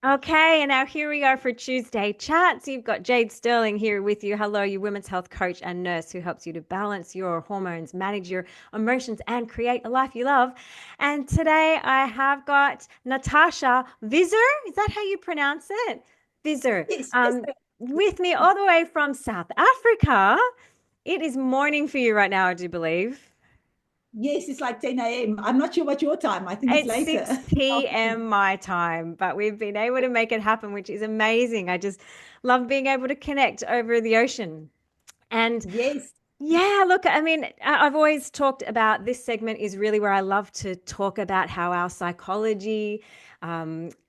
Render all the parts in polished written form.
Okay, and now here we are for Tuesday chats. You've got Jade Sterling here with you. Hello, your women's health coach and nurse who helps you to balance your hormones, manage your emotions, and create a life you love. And today I have got Natasja Visser. Is that how you pronounce it? Visser. Yes, yes, Um, with me all the way from South Africa. It is morning for you right now, I do believe. yes, it's like 10 a.m. I'm not sure what your time. I think it's It's later. 6 p.m. my time, but we've been able to make it happen, which is amazing. I just love being able to connect over the ocean. And Yes. yeah, look, I mean, I've always talked about this segment is really where I love to talk about how our psychology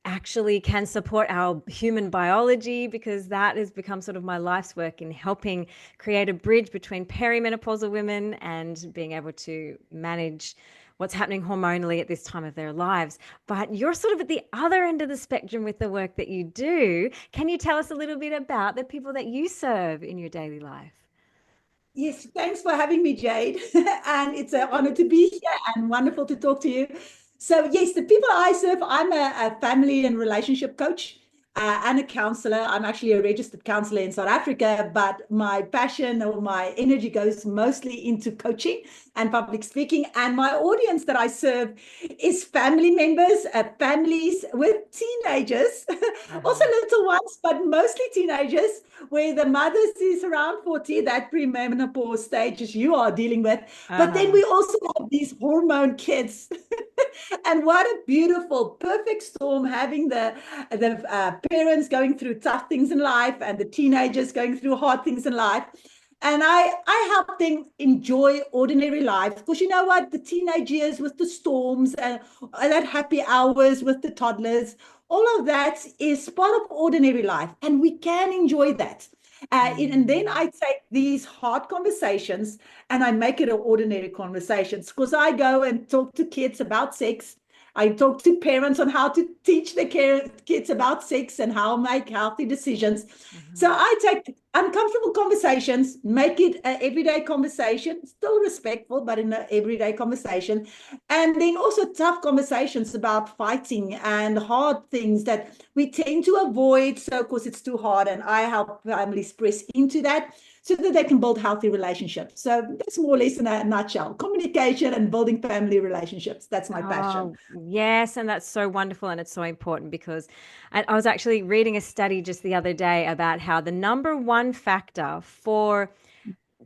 actually can support our human biology, because that has become sort of my life's work in helping create a bridge between perimenopausal women and being able to manage what's happening hormonally at this time of their lives. But you're sort of at the other end of the spectrum with the work that you do. Can you tell us a little bit about the people that you serve in your daily life? Yes, thanks for having me, Jade. And it's an honor to be here and wonderful to talk to you. So, yes, the people I serve, I'm a family and relationship coach and a counselor. I'm actually a registered counselor in South Africa, but my passion or my energy goes mostly into coaching and public speaking. And my audience that I serve is family members, families with teenagers, also Uh-huh. little ones, but mostly teenagers where the mothers is around 40, that premenopause stage as you are dealing with. But then Uh-huh. we also have these hormone kids. And what a beautiful, perfect storm having the parents going through tough things in life and the teenagers going through hard things in life. And I help them enjoy ordinary life because you know what? The teenage years with the storms and that happy hours with the toddlers, all of that is part of ordinary life. And we can enjoy that. And then Mm. I take these hard conversations and I make it an ordinary conversations because I go and talk to kids about sex. I talk to parents on how to teach their kids about sex and how to make healthy decisions. So Mhm. I take uncomfortable conversations, make it an everyday conversation, still respectful, but in an everyday conversation. And then also tough conversations about fighting and hard things that we tend to avoid. So, of course, it's too hard. And I help families press into that so that they can build healthy relationships. So that's more or less in a nutshell communication and building family relationships. That's my passion. Oh, yes. And that's so wonderful. And it's so important because I was actually reading a study just the other day about how the number one factor for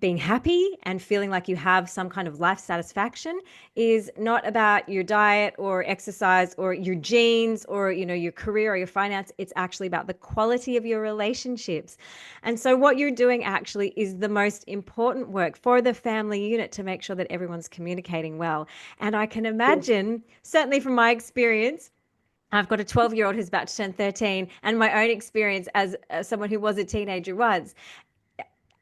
being happy and feeling like you have some kind of life satisfaction is not about your diet or exercise or your genes or your career or your finance. It's actually about the quality of your relationships. And so what you're doing actually is the most important work for the family unit to make sure that everyone's communicating well. And I can Yes. imagine, certainly from my experience, I've got a 12-year-old who's about to turn 13, and my own experience as someone who was a teenager was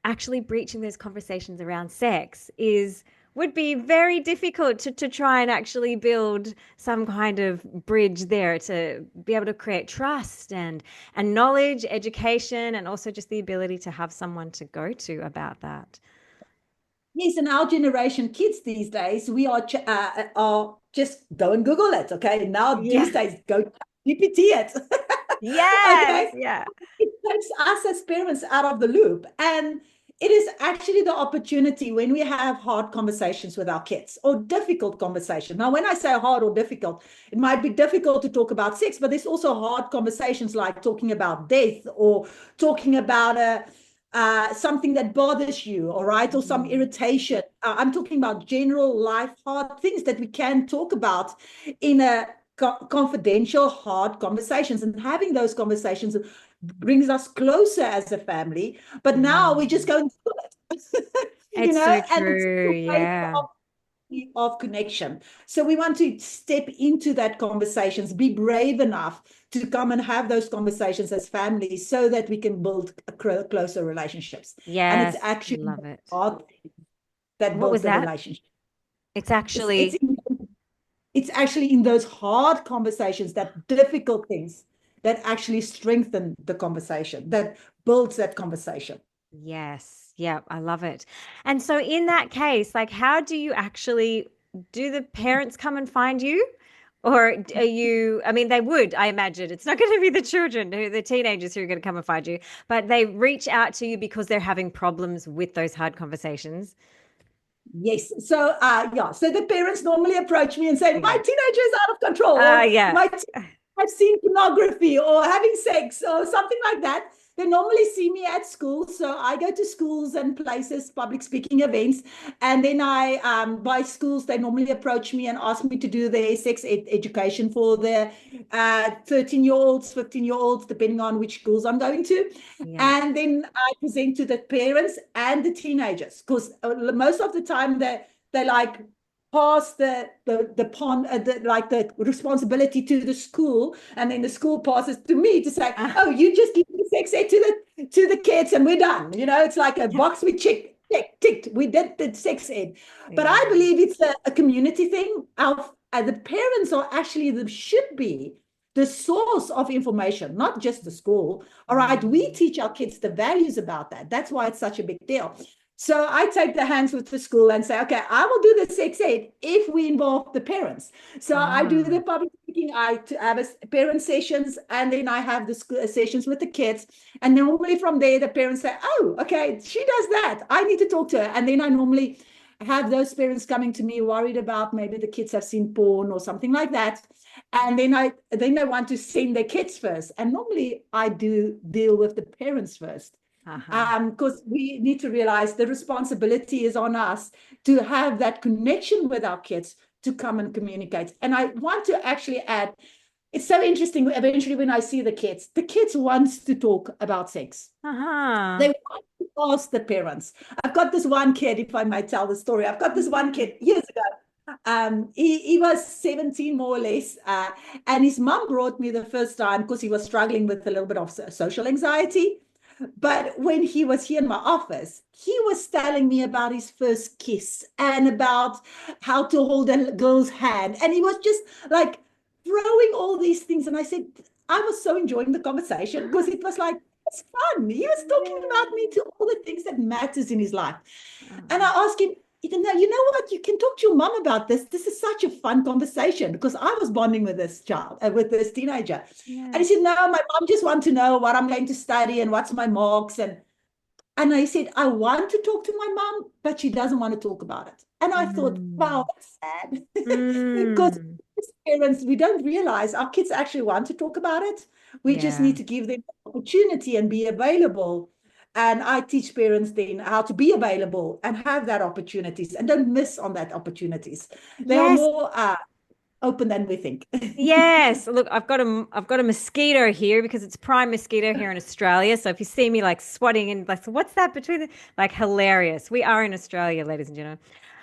actually breaching those conversations around sex is would be very difficult to try and actually build some kind of bridge there to be able to create trust and knowledge, education, and also just the ability to have someone to go to about that. Yes, and our generation kids these days, we are just go and Google it. Okay. Now these Yeah. days, go GPT it. Yes. Okay. Yeah. It takes us as parents out of the loop. And it is actually the opportunity when we have hard conversations with our kids or difficult conversations. Now, when I say hard or difficult, it might be difficult to talk about sex, but there's also hard conversations like talking about death or talking about something that bothers you, all right, or some Mm. irritation. I'm talking about general life hard things that we can talk about in a confidential, hard conversations. And having those conversations brings us closer as a family. But now we just Mm. go and do it, It's so and it's a true. way Yeah. of connection. So we want to step into that conversations, be brave enough to come and have those conversations as families so that we can build closer relationships. And it's Yes. actually Love it. art that What builds was the that? relationship. It's It's it's actually in, it's actually in those hard conversations, that difficult things that actually strengthen the conversation, that builds that conversation. yes. Yeah, I love it. And so in that case, like how do you actually do the parents come and find you? Or are you, I mean, they would, I imagine. It's not going to be the children, the teenagers who are going to come and find you, but they reach out to you because they're having problems with those hard conversations. Yes. So, yeah. So the parents normally approach me and say, "My Yeah. teenager is out of control," or Yeah. "My I've seen pornography or having sex or something like that." They normally see me at school. So I go to schools and places, public speaking events. And then by schools, they normally approach me and ask me to do their sex education for the 13-year-olds, 15-year-olds, depending on which schools I'm going to. Yeah. And then I present to the parents and the teenagers because most of the time they like pass the pond like the responsibility to the school, and then the school passes to me to say, Uh, "Oh, you just give the sex ed to the kids and we're done." It's like a yeah. box we ticked. We did the sex ed. But Yeah. I believe it's a community thing. The parents are actually should be the source of information, not just the school. All right, we Mm. teach our kids the values about that. That's why it's such a big deal. So I take the hands with the school and say, "Okay, I will do the sex ed if we involve the parents." So I do the Ah. public speaking. I have parent sessions, and then I have the sessions with the kids. And normally from there, the parents say, "Oh, okay, she does that. I need to talk to her." And then I normally have those parents coming to me worried about maybe the kids have seen porn or something like that. And then they want to send their kids first. And normally I do deal with the parents first. Uh-huh. Because we need to realize the responsibility is on us to have that connection with our kids to come and communicate. And I want to actually add, it's so interesting. Eventually, when I see the kids want to talk about sex. Uh-huh. They want to ask the parents. I've got this one kid, if I might tell the story. I've got this one Mm. kid years ago. He was 17 more or less, and his mum brought me the first time because he was struggling with a little bit of social anxiety. But when he was here in my office, he was telling me about his first kiss and about how to hold a girl's hand. And he was just like throwing all these things. And I said, I was so enjoying the conversation because it was like, it's fun. He was talking about me to all the things that matters in his life. And I Oh, asked him, you know what? You can talk to your mom about this. This is such a fun conversation because I was bonding with this child, with this teenager. And yeah. he said, "No, my mom just wants to know what I'm going to study and what's my marks." And I said, "I want to talk to my mom, but she doesn't want to talk about it." And I thought, wow, Mm. that's sad. Because Mm. as parents, we don't realize our kids actually want to talk about it. We just Yeah. need to give them the opportunity and be available. And I teach parents then how to be available and have that opportunities and don't miss on that opportunities. They are Yes. more open than we think. Yes. Look, I've got a mosquito here because it's prime mosquito here in Australia. So if you see me like swatting and like, so what's that between like hilarious. We are in Australia, ladies and gentlemen.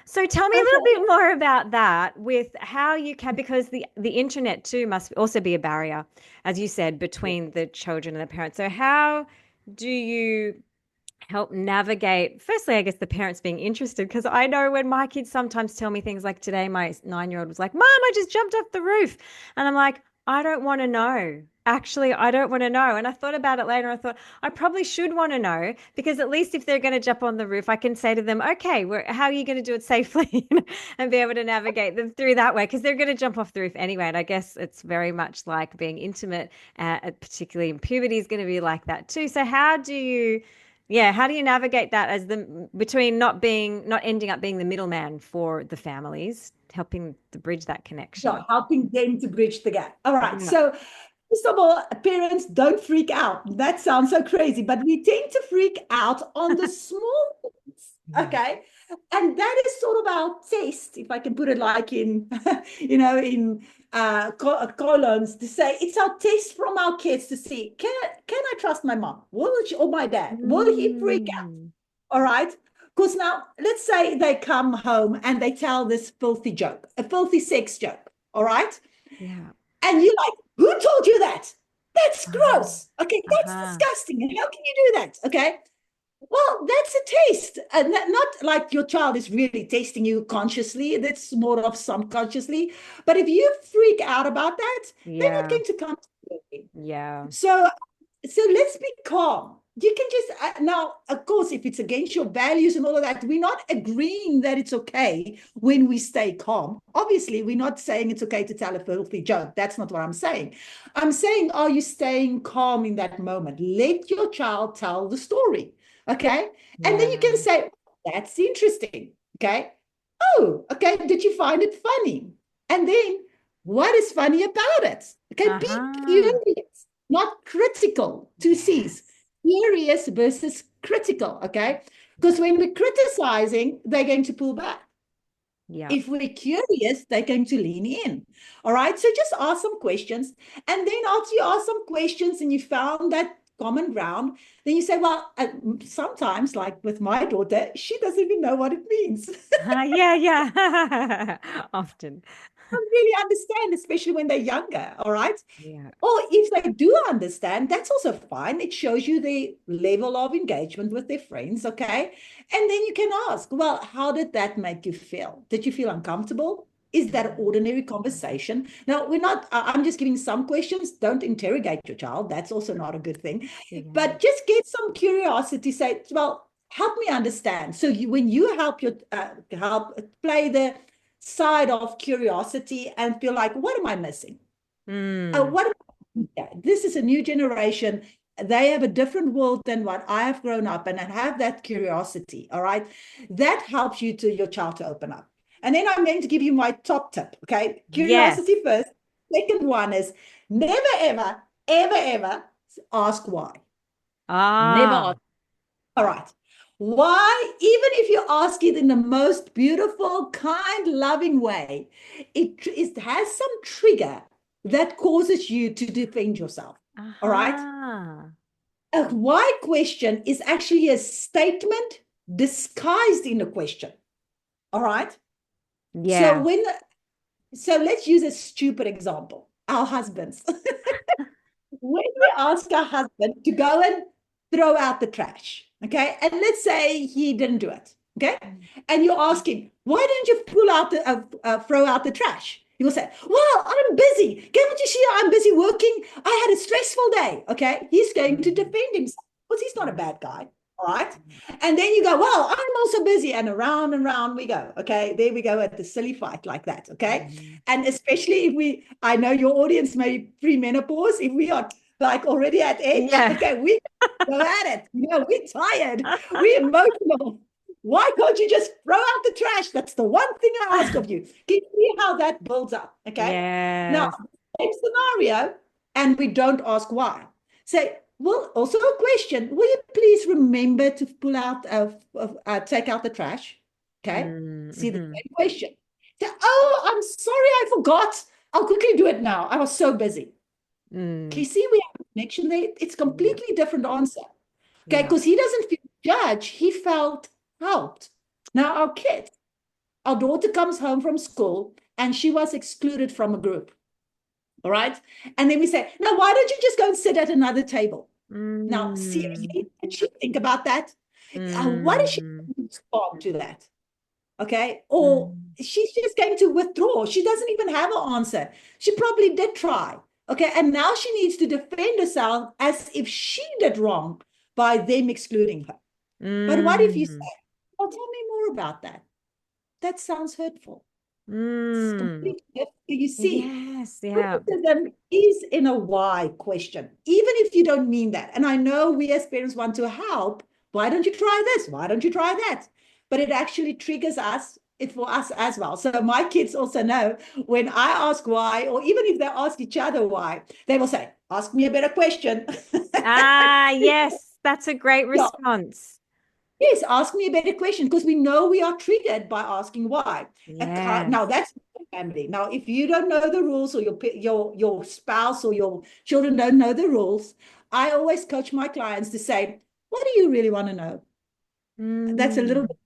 So tell me a little Okay. bit more about that with how you can, because the internet too must also be a barrier, as you said, between the children and the parents. So how do you help navigate, firstly, I guess the parents being interested? Because I know when my kids sometimes tell me things like today, my 9-year-old was like, "Mom, I just jumped off the roof." And I'm like, I don't want to know. Actually, I don't want to know. And I thought about it later. I thought I probably should want to know, because at least if they're going to jump on the roof, I can say to them, "Okay, how are you going to do it safely?" and be able to navigate them through that way, because they're going to jump off the roof anyway. And I guess it's very much like being intimate, particularly in puberty, is going to be like that too. So how do you navigate that as the between not ending up being the middleman for the families, helping to bridge that Yeah, connection? helping them to bridge the gap. All right. Yeah. So, first of all, parents, don't freak out. That sounds so crazy, but we tend to freak out on the small things. Yeah. Okay. And that is sort of our test, if I can put it like in, in colons, to say it's our test from our kids to see, can I trust my mom? Will she, or my dad? Will he freak out? Mm. All right. Because now, let's say they come home and they tell this filthy joke, a filthy sex joke. All right. Yeah. And you're like, who told you that? That's Uh-huh. gross. Okay. That's Uh-huh. disgusting. And how can you do that? Okay. Well, that's a taste. And not like your child is really tasting you consciously. That's more of subconsciously. But if you freak out about that, they're not Yeah. going to come to you. Yeah. So let's be calm. you can just, now, of course, if it's against your values and all of that, we're not agreeing that it's okay when we stay calm. Obviously, we're not saying it's okay to tell a filthy joke. That's not what I'm saying. I'm saying, are you staying calm in that moment? Let your child tell the story. Okay. And then you can Yeah. say, that's interesting. Okay. Oh, okay. Did you find it funny? And then what is funny about it? Okay. Be Uh-huh. curious, not critical to cease. Yes. Curious versus critical. Okay. Because when we're criticizing, they're going to pull back. Yeah. If we're curious, they're going to lean in. All right. So just ask some questions. And then after you ask some questions and you found that common ground, then you say, well, sometimes, like with my daughter, she doesn't even know what it means. Yeah, yeah. Often. Don't really understand, especially when they're younger. All right. Yeah. Or if they do understand, that's also fine. It shows you the level of engagement with their friends, okay? And then you can ask, well, how did that make you feel? Did you feel uncomfortable? Is that an ordinary conversation? Now, we're not, I'm just giving some questions. Don't interrogate your child. That's also not a good thing. Yeah. But just get some curiosity. Say, well, help me understand. So when you help play the side of curiosity and feel like, what am I missing? Mm. What this is a new generation. They have a different world than what I have grown up in and have that curiosity. All right. That helps you to your child to open up. And then I'm going to give you my top tip. Okay. Yes. Curiosity first. Second one is never, ever, ever, ever ask why. Never Ah, ask. All right. Why? Even if you ask it in the most beautiful, kind, loving way, it has some trigger that causes you to defend yourself. All right. aha. A why question is actually a statement disguised in a question. All right. So Yeah. so let's use a stupid example. Our husbands. When we ask our husband to go and throw out the trash, okay, and let's say he didn't do it, okay, and you ask him, why didn't you throw out the trash? He will say, well, I'm busy. Can't you see I'm busy working? I had a stressful day. Okay, he's going to Mm. defend himself because he's not a bad guy. All right. And then you go, well, I'm also busy. And round we go. Okay. There we go at the silly fight like that. Okay. Mm. And especially if I know your audience may be premenopause, if we are like already at edge, Yeah. okay, we go at it. We're tired, we're emotional. Why can't you just throw out the trash? That's the one thing I ask of you. Can you see how that builds up? Okay. Now, Yes. same scenario, and we don't ask why. Say, well, also a question. Will you please remember to take out the trash? Okay. Mm. See the Mhm. same question. Say, oh, I'm sorry, I forgot. I'll quickly do it now. I was so busy. Okay, Mm. see, we have a connection there. It's Yeah. completely different answer. Okay, Yeah. because he doesn't feel judged. He felt helped. Now, our daughter comes home from school and she was excluded from a group. All right. And then we say, now, why don't you just go and sit at another table? Now, Mm. seriously, did she think about that? What is she Mm. respond to that? Okay. Or Mm. she's just going to withdraw. She doesn't even have an answer. She probably did try. Okay. And now she needs to defend herself as if she did wrong by them excluding her. But what if you say, Mm. well, tell me more about that? That sounds hurtful. It's Mm. completely different. You see, Yes. Yeah. criticism is in a why question, even if you don't mean that. And I know we as parents want to help. Why don't you try this? Why don't you try that? But it actually triggers it for us as well. So my kids also know when I ask why, or even if they ask each other why, they will say, ask me a better question. Ah, yes. That's a great Yeah. response. Yes, ask me a better question because we know we are triggered by asking why. Now Yes. that's family. Now, if you don't know the rules, or your spouse or your children don't know the rules, I always coach my clients to say, "What do you really want to know?" That's a little Mm. bit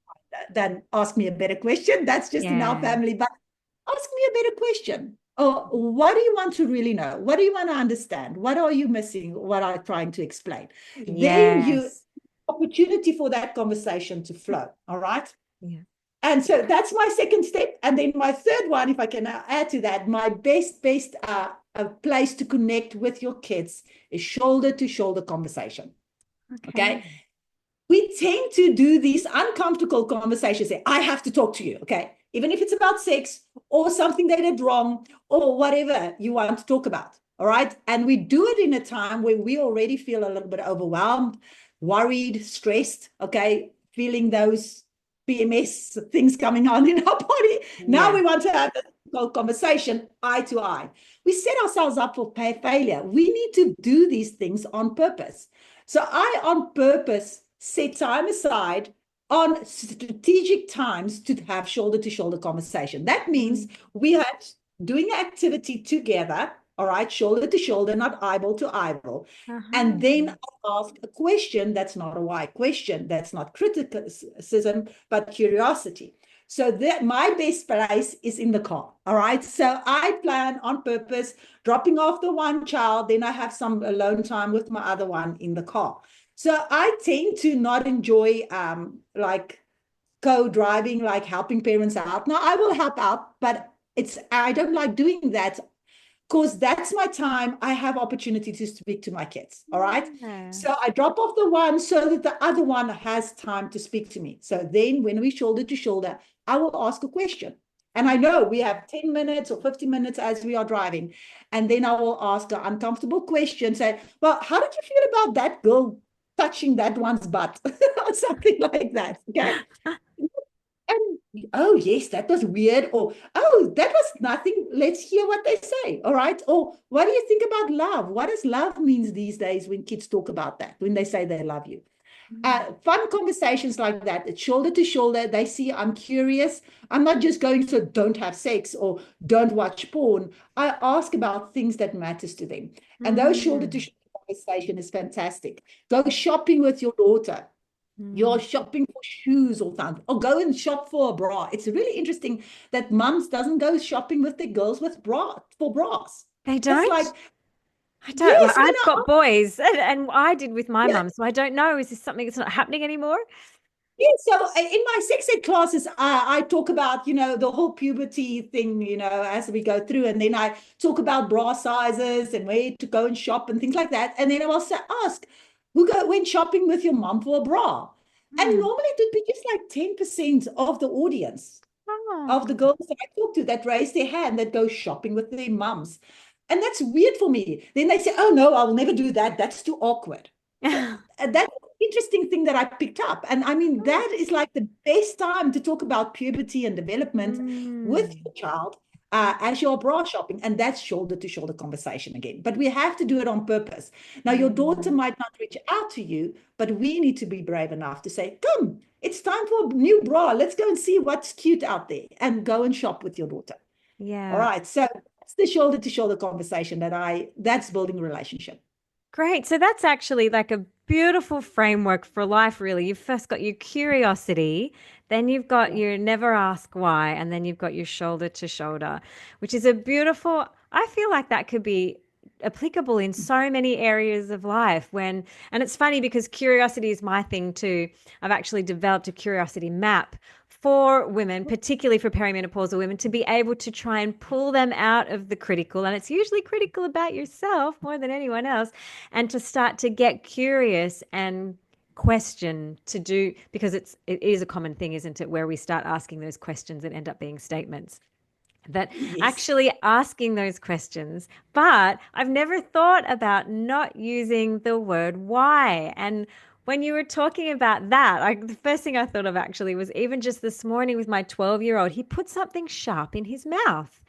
than ask me a better question. That's just in our Yeah. family, but ask me a better question. Or what do you want to really know? What do you want to understand? What are you missing? What I'm trying to explain? Then you Yes. opportunity for that conversation to flow. All right. Yeah. And so that's my second step. And then my third one, if I can add to that, my best place to connect with your kids is shoulder to shoulder conversation. Okay. Okay. We tend to do these uncomfortable conversations. Say, I have to talk to you. Okay. Even if it's about sex or something they did wrong or whatever you want to talk about. All right. And we do it in a time where we already feel a little bit overwhelmed, worried, stressed. Okay. Feeling those PMS things coming on in our body. Now Yeah. we want to have a conversation eye to eye. We set ourselves up for failure. We need to do these things on purpose. So I, on purpose, set time aside on strategic times to have shoulder to shoulder conversation. That means we are doing activity together, all right, shoulder to shoulder, not eyeball to eyeball. And then Uh-huh. I ask a question that's not a why question, that's not criticism, but curiosity. So that my best place is in the car. All right. So I plan on purpose dropping off the one child, then I have some alone time with my other one in the car. So I tend to not enjoy like co-driving, like helping parents out. Now I will help out, but I don't like doing that because that's my time. I have opportunity to speak to my kids. All right. Yeah. So I drop off the one so that the other one has time to speak to me. So then when we shoulder to shoulder, I will ask a question. And I know we have 10 minutes or 15 minutes as we are driving. And then I will ask an uncomfortable question. Say, well, how did you feel about that girl touching that one's butt? Or something like that. Okay. And oh, yes, that was weird. Or oh, that was nothing. Let's hear what they say. All right. Or what do you think about love? What does love means these days when kids talk about that, when they say they love you? Fun conversations like that, it's shoulder to shoulder. They see I'm curious. I'm not just going, so don't have sex or don't watch porn. I ask about things that matters to them. And those shoulder to Mm. shoulder conversation is fantastic. Go shopping with your daughter. You're Mm. shopping for shoes or something, or go and shop for a bra. It's really interesting that mums doesn't go shopping with the girls with bra for bras. They It's don't? like, I don't. Well, yes, when I've got boys, and I did with my yeah, mum, so I don't know. Is this something that's not happening anymore? yeah. So in my sex ed classes, I talk about, the whole puberty thing, as we go through, and then I talk about bra sizes and where to go and shop and things like that. And then I will ask, went shopping with your mom for a bra? And Hmm. normally it would be just like 10% of the audience, of the Oh. girls that I talk to that raise their hand that go shopping with their mums. And that's weird for me. Then they say, oh, no, I'll never do that. That's too awkward. So that's an interesting thing that I picked up. And I mean, that is like the best time to talk about puberty and development with Mm. your child as you're bra shopping. And that's shoulder to shoulder conversation again. But we have to do it on purpose. Now, your daughter Yeah. might not reach out to you, but we need to be brave enough to say, come, it's time for a new bra. Let's go and see what's cute out there and go and shop with your daughter. All Yeah. right. So that's the shoulder to shoulder conversation that's building a relationship. Great. So that's actually like a beautiful framework for life, really. You've first got your curiosity, then you've got Yeah. your never ask why, and then you've got your shoulder to shoulder, which is a beautiful, I feel like that could be applicable in so many areas of life and it's funny because curiosity is my thing too. I've actually developed a curiosity map for women, particularly for perimenopausal women, to be able to try and pull them out of the critical, and it's usually critical about yourself more than anyone else, and to start to get curious and question to do because it is a common thing, isn't it, where we start asking those questions and end up being statements that Yes. actually asking those questions. But I've never thought about not using the word why. And when you were talking about that, the first thing I thought of actually was even just this morning with my 12-year-old, he put something sharp in his mouth.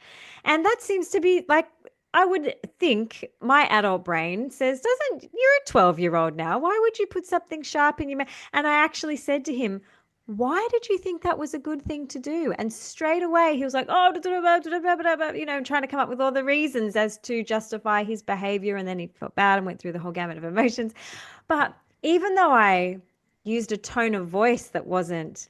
And that seems to be like, I would think my adult brain says, doesn't, you're a 12-year-old now. Why would you put something sharp in your mouth? And I actually said to him, why did you think that was a good thing to do? And straight away he was like, oh, trying to come up with all the reasons as to justify his behavior. And then he felt bad and went through the whole gamut of emotions. But even though I used a tone of voice that wasn't,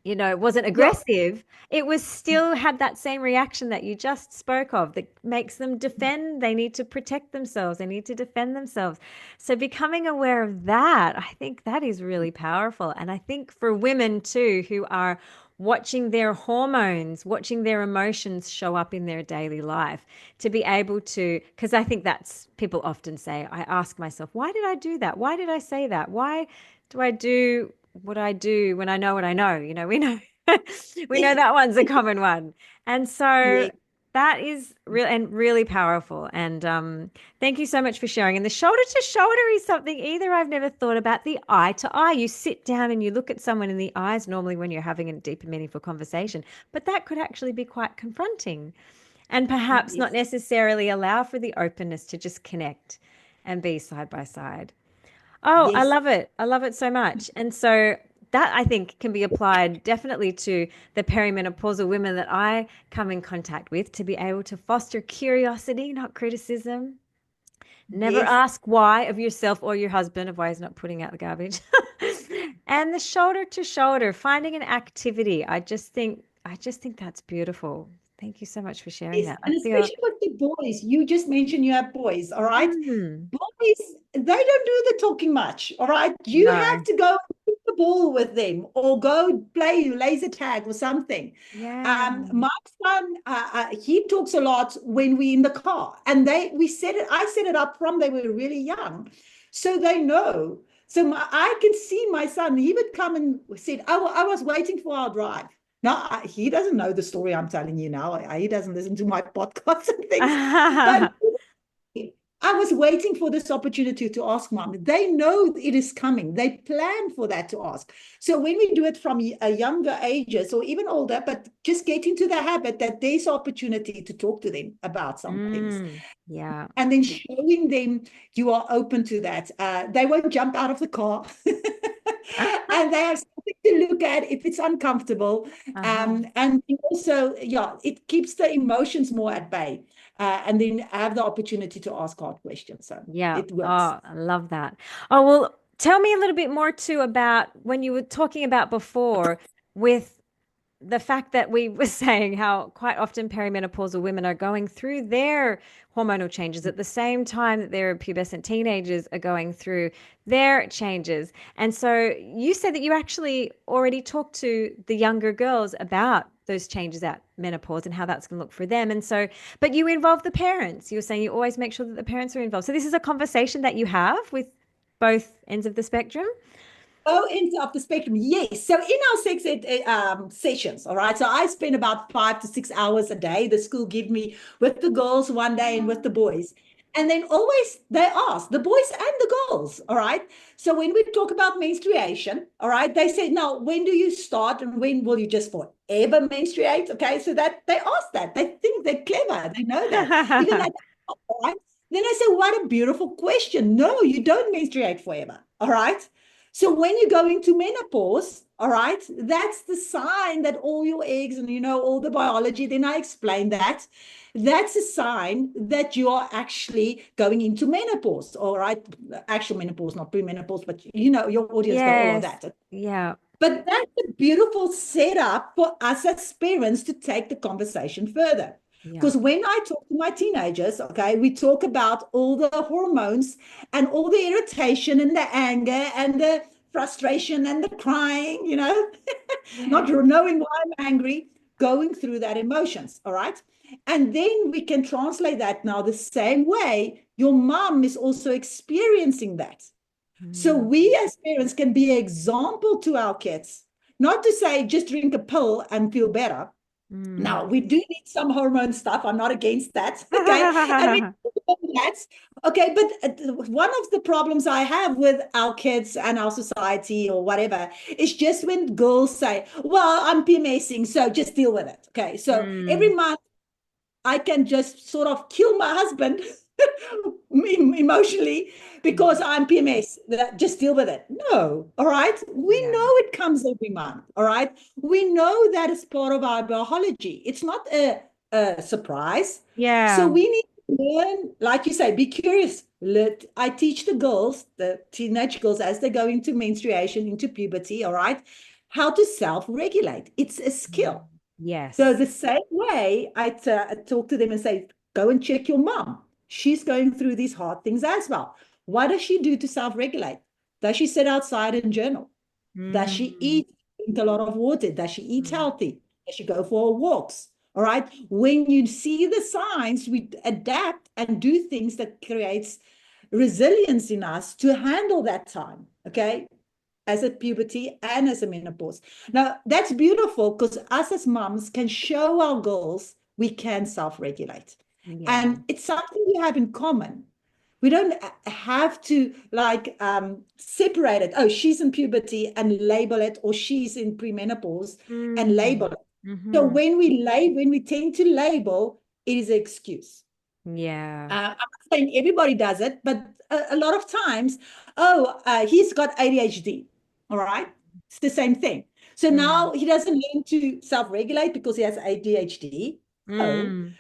it wasn't Yeah. aggressive, it was still had that same reaction that you just spoke of that makes them defend. They need to protect themselves. They need to defend themselves. So becoming aware of that, I think that is really powerful. And I think for women too, who are watching their hormones, watching their emotions show up in their daily life, to be able to, because I think that's, people often say, I ask myself, why did I do that? Why did I say that? Why do I do what I do when I know what I know? We know, we know that one's a common one. And so Yeah. that is real and really powerful. And thank you so much for sharing. And the shoulder to shoulder is something either I've never thought about. The eye to eye. You sit down and you look at someone in the eyes normally when you're having a deep and meaningful conversation. But that could actually be quite confronting and perhaps not Yes. necessarily allow for the openness to just connect and be side by side. Oh, I Yes. love it. I love it so much. And so that I think can be applied definitely to the perimenopausal women that I come in contact with, to be able to foster curiosity, not criticism. Never Yes. ask why of yourself or your husband of why he's not putting out the garbage. And the shoulder to shoulder, finding an activity. I just think that's beautiful. Thank you so much for sharing Yes, that. I and feel, especially with the boys, you just mentioned you have boys, all right? hmm, Boys, they don't do the talking much, all right? You have no. to go and kick the ball with them or go play laser tag or something. Yeah. My son, he talks a lot when we're in the car, and I set it up from they were really young, so they know. So I can see my son. He would come and said, I was waiting for our drive. No, he doesn't know the story I'm telling you now. He doesn't listen to my podcasts and things. But I was waiting for this opportunity to ask mom. They know it is coming. They plan for that to ask. So when we do it from a younger ages or even older, but just get into the habit that there's opportunity to talk to them about some things. Yeah. And then showing them you are open to that. They won't jump out of the car. And they have something to look at if it's uncomfortable. Uh-huh. And also, yeah, it keeps the emotions more at bay. And then have the opportunity to ask hard questions. So Yeah. it works. Oh, I love that. Oh, well, tell me a little bit more too about when you were talking about before with the fact that we were saying how quite often perimenopausal women are going through their hormonal changes at the same time that their pubescent teenagers are going through their changes. And so you said that you actually already talked to the younger girls about those changes at menopause and how that's going to look for them. And so, but you involve the parents. You were saying you always make sure that the parents are involved. So this is a conversation that you have with both ends of the spectrum. Oh, ends of the spectrum. Yes. So in our sex ed sessions, all right. So I spend about 5 to 6 hours a day. The school give me with the girls one day and with the boys. And then always they ask the boys and the girls, all right. So when we talk about menstruation, all right, they say, now, when do you start and when will you just forever menstruate? Okay. So that they ask that. They think they're clever. They know that. Even that, all right. Then I say, what a beautiful question. No, you don't menstruate forever. All right. So when you go into menopause, all right, that's the sign that all your eggs and all the biology, then I explained that. That's a sign that you are actually going into menopause, all right? Actual menopause, not premenopause, but your audience know all of Yes. that. Yeah. But that's a beautiful setup for us as parents to take the conversation further. Yeah. Because when I talk to my teenagers, okay, we talk about all the hormones and all the irritation and the anger and the frustration and the crying, not Yeah. knowing why I'm angry, going through that emotions, all right? And then we can translate that now the same way your mom is also experiencing that. So Mm. we as parents can be an example to our kids, not to say just drink a pill and feel better. Mm. Now, we do need some hormone stuff. I'm not against that. Okay. And we that. Okay. But one of the problems I have with our kids and our society or whatever is just when girls say, well, I'm PMSing, so just deal with it. Okay. So every Mm. month I can just sort of kill my husband emotionally because Mm. I'm PMS. Just deal with it. No, all right. We Yeah. know it comes every month. All right. We know that is part of our biology. It's not a surprise. So Yeah. we need to learn, like you say, be curious. I teach the girls, the teenage girls, as they go into menstruation, into puberty, all right, how to self-regulate. It's a Mm. skill. So Yes. the same way I talk to them and say, go and check your mom. She's going through these hard things as well. What does she do to self-regulate? Does she sit outside and journal? Does she Mm. eat drink a lot of water? Does she eat Mm. healthy? Does she go for walks? All right. When you see the signs, we adapt and do things that creates resilience in us to handle that time. Okay. As a puberty and as a menopause. Now, that's beautiful because us as moms can show our girls we can self regulate. Yeah. And it's something we have in common. We don't have to like separate it. Oh, she's in puberty and label it, or she's in premenopause and label Mm. it. So Hmm. when we tend to label, it is an excuse. Yeah. I'm not saying everybody does it, but a lot of times, oh, he's got ADHD. All right. It's the same thing. So Mm. now he doesn't learn to self regulate because he has ADHD. Oh, Mm.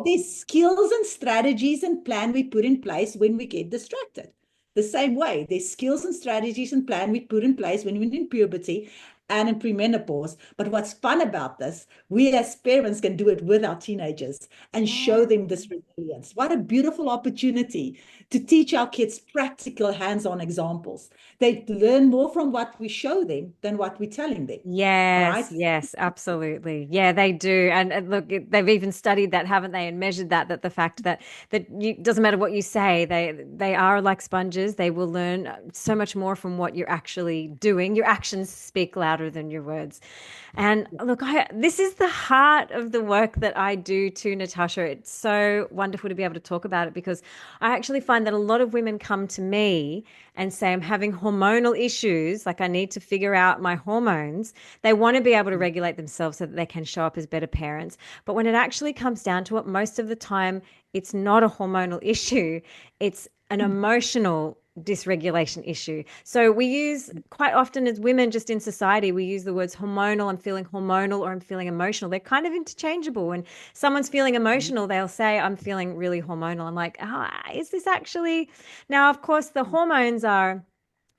there's skills and strategies and plan we put in place when we get distracted. The same way, there's skills and strategies and plan we put in place when we're in puberty and in premenopause. But what's fun about this, we as parents can do it with our teenagers and show Yeah. them this resilience. What a beautiful opportunity to teach our kids practical hands-on examples. They learn more from what we show them than what we're telling them. All Yes, right. yes, absolutely. Yeah, they do. And look, they've even studied that, haven't they? And measured that the fact that doesn't matter what you say, they are like sponges. They will learn so much more from what you're actually doing. Your actions speak louder than your words. And look, this is the heart of the work that I do too, Natasha. It's so wonderful to be able to talk about it because I actually find that a lot of women come to me and say, I'm having hormonal issues, like I need to figure out my hormones. They want to be able to regulate themselves so that they can show up as better parents. But when it actually comes down to it, most of the time, it's not a hormonal issue, it's an emotional dysregulation issue. So we use quite often as women just in society, we use the words hormonal, I'm feeling hormonal, or I'm feeling emotional. They're kind of interchangeable. When someone's feeling emotional, they'll say, I'm feeling really hormonal. I'm like, is this actually? Now, of course, the hormones are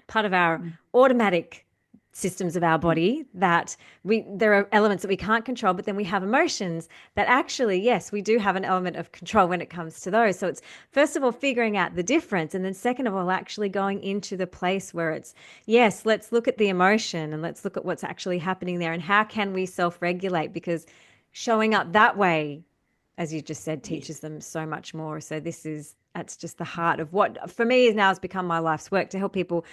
part of our automatic systems of our body that there are elements that we can't control, but then we have emotions that actually, yes, we do have an element of control when it comes to those. So it's first of all figuring out the difference, and then second of all actually going into the place where it's, yes, let's look at the emotion and let's look at what's actually happening there and how can we self-regulate, because showing up that way, as you just said, Yes. teaches them so much more. So that's just the heart of what for me now has become my life's work, to help people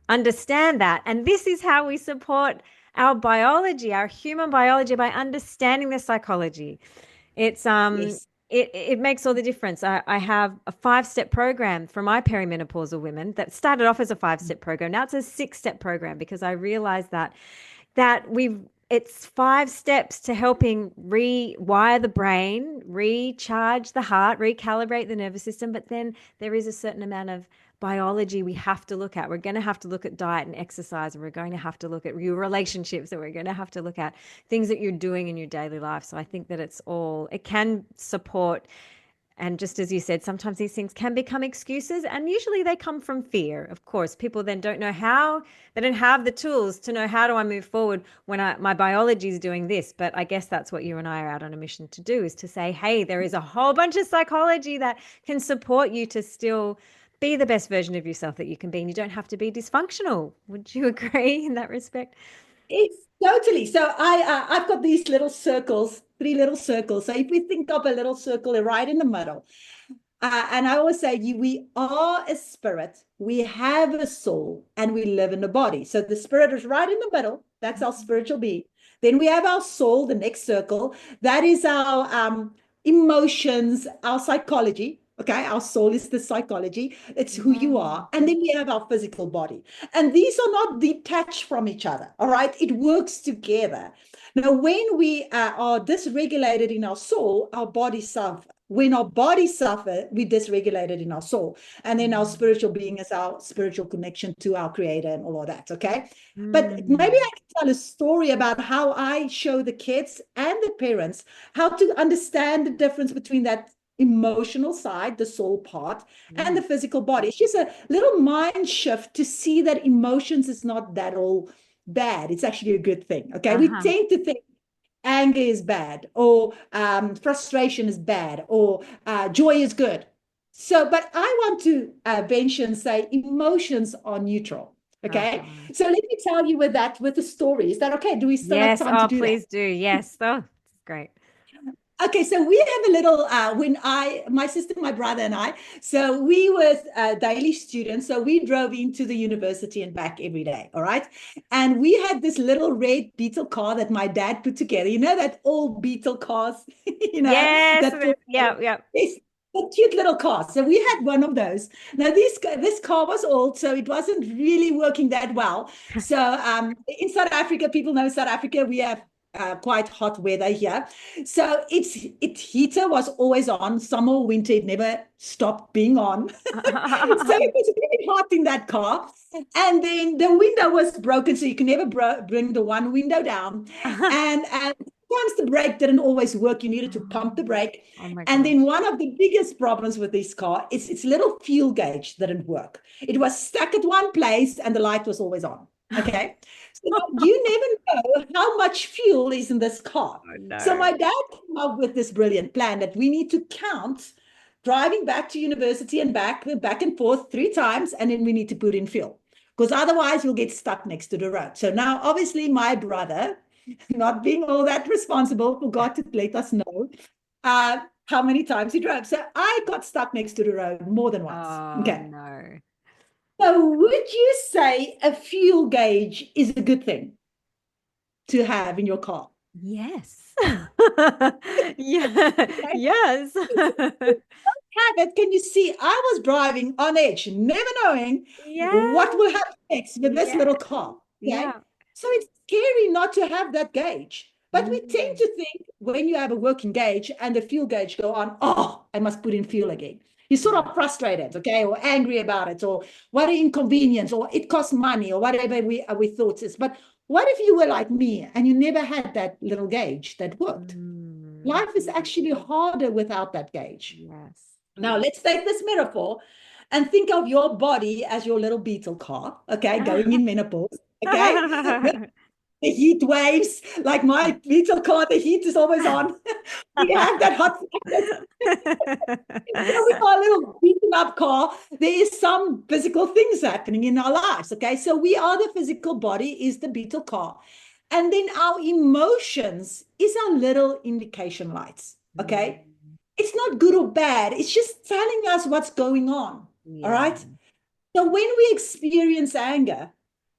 understand that. And this is how we support our biology, our human biology, by understanding the psychology. It's Yes. it makes all the difference. I have a 5-step program for my perimenopausal women that started off as a 5-step program. Now it's a 6-step program because I realized that we've it's 5 steps to helping rewire the brain, recharge the heart, recalibrate the nervous system. But then there is a certain amount of biology we have to look at. We're going to have to look at diet and exercise, and we're going to have to look at your relationships, and we're going to have to look at things that you're doing in your daily life. So I think that it can support. And just as you said, sometimes these things can become excuses, and usually they come from fear. Of course, people then don't know how, they don't have the tools to know how do I move forward when my biology is doing this. But I guess that's what you and I are out on a mission to do, is to say, hey, there is a whole bunch of psychology that can support you to still be the best version of yourself that you can be. And you don't have to be dysfunctional. Would you agree in that respect? It's totally. So I've got these little circles, 3 little circles. So if we think of a little circle right in the middle, and I always say, we are a spirit, we have a soul, and we live in a body. So the spirit is right in the middle. That's our spiritual being. Then we have our soul, the next circle. That is our emotions, our psychology. Okay, our soul is the psychology. It's who you Yeah. are. And then we have our physical body. And these are not detached from each other. All right, it works together. Now, when we are dysregulated in our soul, our body suffers. When our bodies suffer, we dysregulated in our soul. And then our spiritual being is our spiritual connection to our creator and all of that. Okay. But maybe Mm. I can tell a story about how I show the kids and the parents how to understand the difference between that emotional side, the soul part, and Mm. the physical body. It's just a little mind shift to see that emotions is not that all bad. It's actually a good thing. Okay. We Uh-huh. tend to think anger is bad, or frustration is bad, or joy is good. So, but I want to venture and say emotions are neutral. Okay. Uh-huh. So let me tell you with the story. Is that okay? Do we still have Yes. time to Oh, do that? please do. Yes. Oh, it's great. Okay, so we have a little my sister, my brother, and I. So we were daily students. So we drove into the university and back every day. All right, and we had this little red Beetle car that my dad put together. You know that old Beetle cars, Yes. that for Yeah. Yeah. yes, a cute little car. So we had one of those. Now this car was old, so it wasn't really working that well. So in South Africa, people know South Africa, we have quite hot weather here. So its heater was always on, summer or winter, it never stopped being on. So it was really hot in that car. And then the window was broken, so you can never bring the one window down. And sometimes the brake didn't always work. You needed to pump the brake. Oh my And then gosh. one of the biggest problems with this car is its little fuel gauge didn't work. It was stuck at one place and the light was always on. Okay. So you never know how much fuel is in this car. Oh So no. my dad came up with this brilliant plan that we need to count driving back to university and back and forth 3 times, and then we need to put in fuel because otherwise we'll get stuck next to the road. So now, obviously, my brother, not being all that responsible, forgot to let us know how many times he drove. So I got stuck next to the road more than once. Oh Okay. no. So would you say a fuel gauge is a good thing to have in your car? Yes. Yeah. Okay. Yes. Have it, can you see? I was driving on edge, never knowing what Yeah. will happen next with this Yeah. little car. Okay. Yeah. So it's scary not to have that gauge. But we tend Mm. to think when you have a working gauge and the fuel gauge go on, oh, I must put in fuel again. You're sort Yeah. of frustrated, okay, or angry about it, or what an inconvenience, or it costs money, or whatever we thought is. But what if you were like me and you never had that little gauge that worked? Mm. Life is actually harder without that gauge. Yes. Now, let's take this metaphor and think of your body as your little beetle car, okay, going in menopause, okay? The heat waves, like my beetle car, the heat is always on. We have that hot flashes. So with our little beaten up car, there is some physical things happening in our lives, okay? So we are the physical body, is the beetle car. And then our emotions is our little indication lights, okay? Mm. It's not good or bad. It's just telling us what's going on. All Yeah. right. So when we experience anger,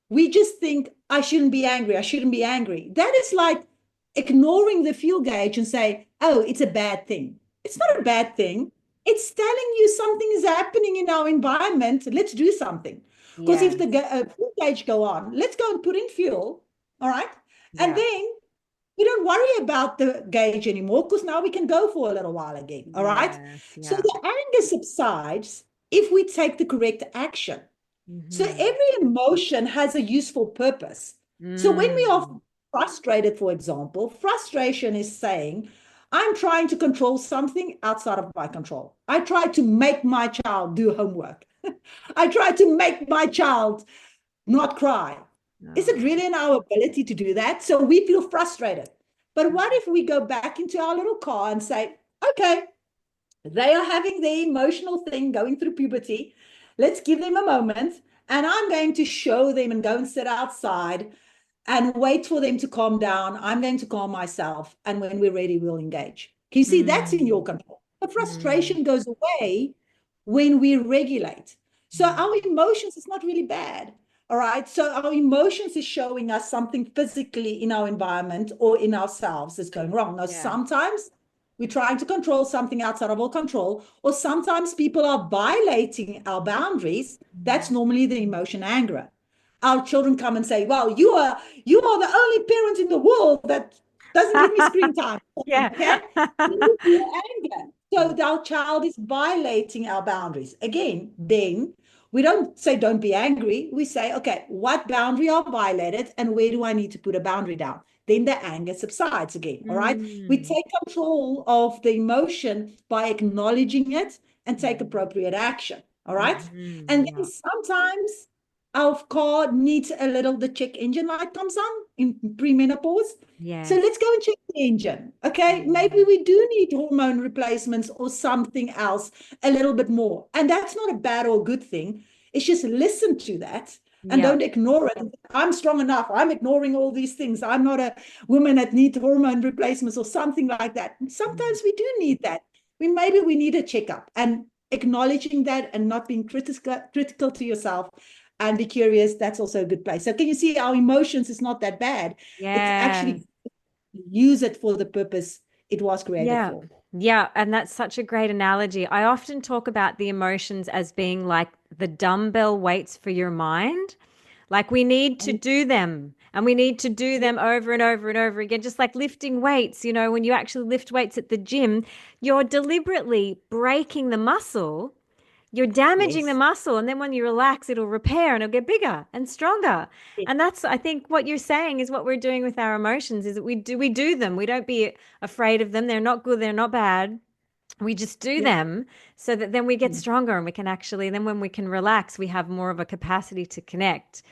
we just think, I shouldn't be angry. I shouldn't be angry. That is like ignoring the fuel gauge and say, oh, it's a bad thing. It's not a bad thing. It's telling you something is happening in our environment. Let's do something. Because if the Yes. fuel gauge go on, let's go and put in fuel. All right. And Yeah. then we don't worry about the gauge anymore because now we can go for a little while again. All right. Yes. So Yeah. the anger subsides if we take the correct action. So Mm-hmm. every emotion has a useful purpose. So when we are Mm. frustrated, for example, frustration is saying, I'm trying to control something outside of my control. I try to make my child do homework. I try to make my child not cry. Is it Oh. really in our ability to do that? So we feel frustrated. But what if we go back into our little car and say, okay, they are having the emotional thing going through puberty. Let's give them a moment. And I'm going to show them and go and sit outside and wait for them to calm down. I'm going to calm myself. And when we're ready, we'll engage. Can you see that's in your Mm. control? The Mm. frustration goes away when we regulate. So Mm. our emotions is not really bad. All right. So our emotions is showing us something physically in our environment or in ourselves is going wrong. Now, Yeah. sometimes we're trying to control something outside of our control, or sometimes people are violating our boundaries. That's Mm. normally the emotion anger. Our children come and say, well, you are the only parent in the world that doesn't give me screen time. Yeah. Okay. Anger. So our child is violating our boundaries. Again, then we don't say don't be angry. We say, okay, what boundary are violated and where do I need to put a boundary down? Then the anger subsides again. All right. We Mm. take control of the emotion by acknowledging it and take Mhm. appropriate action. All right. Mhm. And then Yeah. sometimes our car needs a little, the check engine light comes on in premenopause. So Yes. let's go and check the engine. Okay. Maybe Mm. we do need hormone replacements or something else a little bit more. And that's not a bad or good thing. It's just listen to that and Yeah. don't ignore it. I'm strong enough. I'm ignoring all these things. I'm not a woman that needs hormone replacements or something like that. And Mm. sometimes we do need that. Maybe we need a checkup, and acknowledging that and not being critical to yourself and be curious, that's also a good place. So can you see our emotions is not that bad? It's Yeah. actually use it for the purpose it was created Yeah. for. Yeah. And that's such a great analogy. I often talk about the emotions as being like the dumbbell weights for your mind. Like we need to do them and we need to do them over and over and over again, just like lifting weights. When you actually lift weights at the gym, you're deliberately breaking the muscle. You're damaging the Yes. muscle, and then when you relax, it'll repair and it'll get bigger and stronger. Yes. And that's, I think, what you're saying is what we're doing with our emotions is that we do them. We don't be afraid of them. They're not good. They're not bad. We just do Yeah. them so that then we get stronger and we can actually, then when we can relax, we have more of a capacity to connect.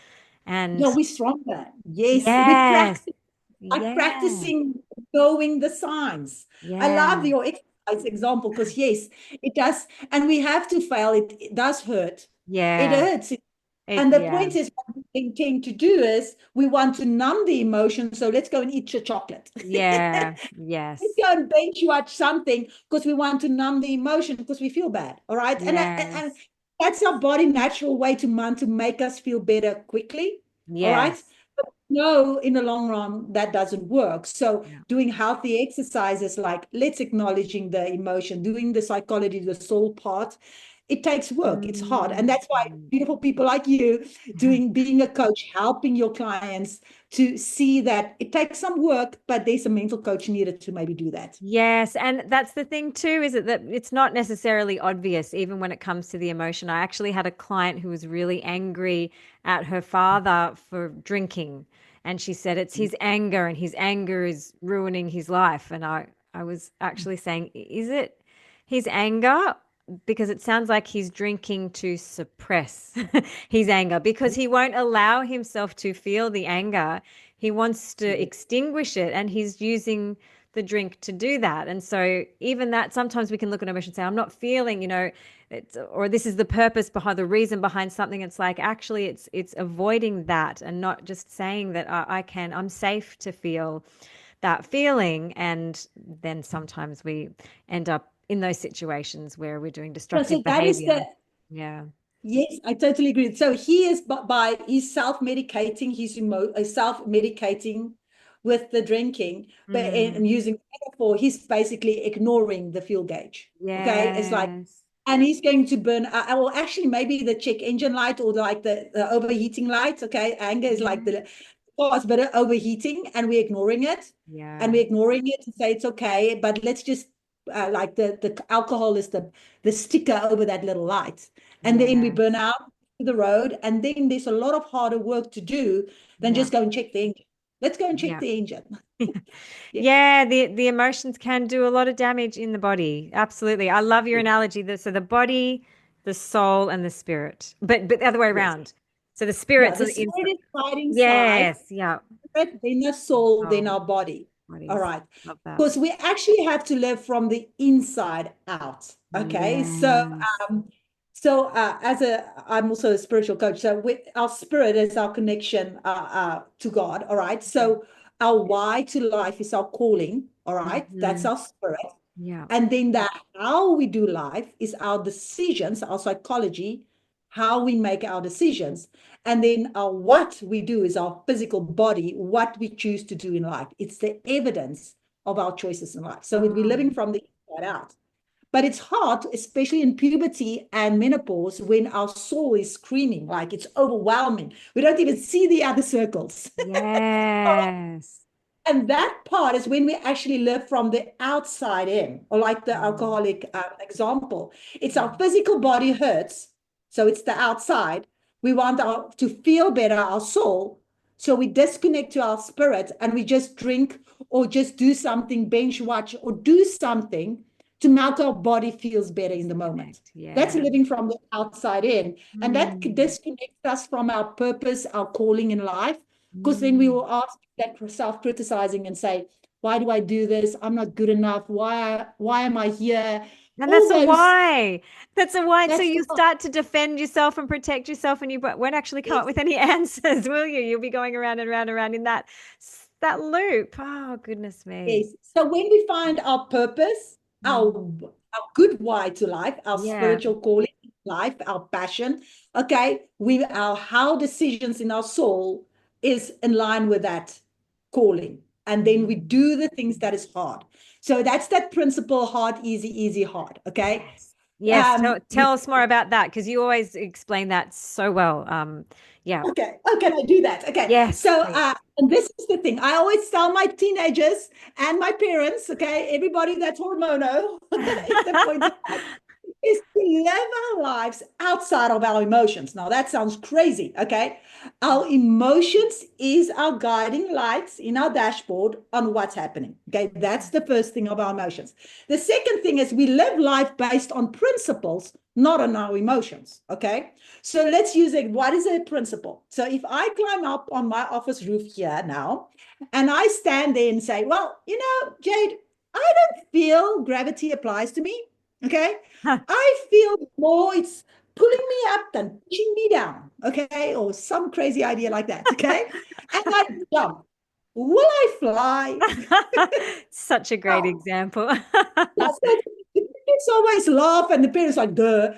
Yeah, And we're stronger. Yes, we yes, practice. Like yeah, practicing knowing the signs. I love yeah, your exercise example because yes, it does, and we have to fail. It does hurt. It yeah, hurts. And the yeah, point is, what we intend to do is we want to numb the emotion. So let's go and eat your chocolate. yeah, Let's yes, go and binge watch something because we want to numb the emotion because we feel bad. All right. And yes, that's our body natural way to make us feel better quickly. All right. yes, But no, in the long run, that doesn't work. So yeah. doing healthy exercises like let's acknowledging the emotion, doing the psychology, the soul part, it takes work. It's hard. And Mm. that's why beautiful people like you being a coach, helping your clients to see that it takes some work, but there's a mental coach needed to maybe do that. Yes, and that's the thing too, is it that it's not necessarily obvious, even when it comes to the emotion. I actually had a client who was really angry at her father for drinking, and she said it's his anger, and his anger is ruining his life. And I was actually saying, is it his anger? Because it sounds like he's drinking to suppress his anger because he won't allow himself to feel the anger. He wants to extinguish it, and he's using the drink to do that. And so even that, sometimes we can look at emotion and say, I'm not feeling, or this is the purpose behind the reason behind something. It's like actually it's avoiding that and not just saying that I'm safe to feel that feeling. And then sometimes we end up in those situations where we're doing So destructive that is behavior. the Yeah. Yes, I totally agree. So he is by he's self-medicating, he's self-medicating with the drinking, but and Mm. using metaphor, he's basically ignoring the fuel gauge. Okay, it's like, Yes. and he's going to burn. Well, actually, maybe the check engine light or like the overheating light. Okay, anger is like Yeah. the cause, but overheating, and we're ignoring it, and Yeah. we're ignoring it to say it's okay, but let's just like the alcohol is the sticker over that little light, and then we burn Yes. out the road, and then there's a lot of harder work to do than Yeah. just go and check the engine. Let's go and check Yeah. the engine. Yeah. Yeah, the emotions can do a lot of damage in the body. Absolutely. I love your analogy. So the body, the soul, and the spirit. But the other way Yes. around. So the Yeah. spirit's The in. spirit is fighting side, Yes. Yeah. then the soul, then Oh, our body. All bodies. right. Love that. Because we actually have to live from the inside out. Okay. Yes. As I'm also a spiritual coach. So with our spirit is our connection to God. All right. Yeah. So our why to life is our calling. All right. That's Hmm. our spirit. Yeah. And then the how we do life is our decisions, our psychology, how we make our decisions. And then our what we do is our physical body, what we choose to do in life. It's the evidence of our choices in life. So we're Oh, living from the inside out. But it's hard, especially in puberty and menopause, when our soul is screaming, like it's overwhelming. We don't even see the other circles. yes. And that part is when we actually live from the outside in, or like the Mm. alcoholic example. It's our Mm. physical body hurts. So it's the outside. We want to feel better, our soul. So we disconnect to our spirit and we just drink or just do something, binge watch or do something to make our body feels better in the moment. Disconnect. That's Yeah. living from the outside in. And that Mm. disconnects us from our purpose, our calling in life, because then we Mm. will ask that self-criticizing and say, why do I do this? I'm not good enough. Why am I here? And all that's a those, why. That's a why. So that's the you start to defend yourself and protect yourself, and you won't actually come up yes, with any answers, will you? You'll be going around and around and around in that loop. Oh, goodness me. yes. So when we find our purpose, Mm. our good why to life, our Yeah. spiritual calling in life, our passion, okay, our how decisions in our soul is in line with that calling. And then we Mm. do the things that is hard. So that's that principle, hard, easy, easy, hard. Okay. Yes. Yes. We Tell us more about that because you always explain that so well. Yeah. Okay. Oh, can I do that? Okay. Yes, So, please. and this is the thing. I always tell my teenagers and my parents, okay, everybody that's hormonal, is the point of life, is to live our lives outside of our emotions. Now, that sounds crazy, okay? Our emotions is our guiding lights in our dashboard on what's happening, okay? That's the first thing of our emotions. The second thing is we live life based on principles, not on our emotions, okay? So let's use it. What is a principle? So if I climb up on my office roof here now, and I stand there and say, well, Jade, I don't feel gravity applies to me. Okay. I feel more it's pulling me up than pushing me down. Okay. Or some crazy idea like that. Okay. And I jump. Will I fly? Such a great Oh, example. yeah, so it's always laugh, and the parents like, duh.